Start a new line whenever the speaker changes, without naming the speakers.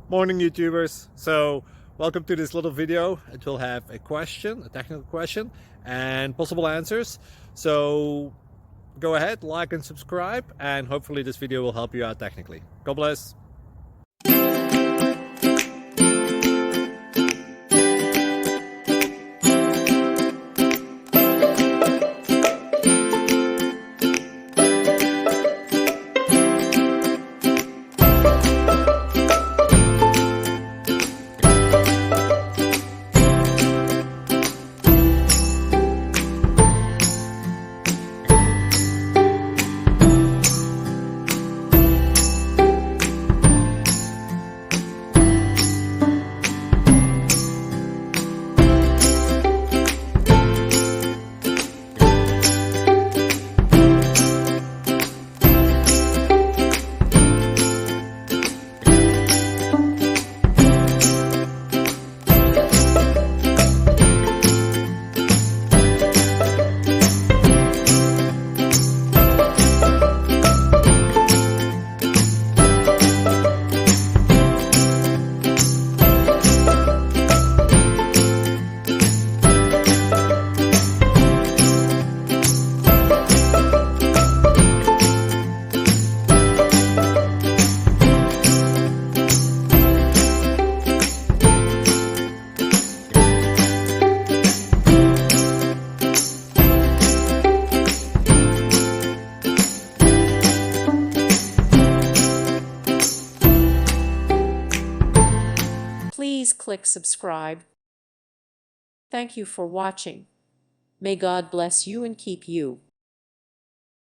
Morning YouTubers. So welcome to this little video. It will have a question, a technical question, and possible answers. So go ahead, like and subscribe, and hopefully this video will help you out technically. God bless.
Please click subscribe. Thank you for watching. May God bless you and keep you.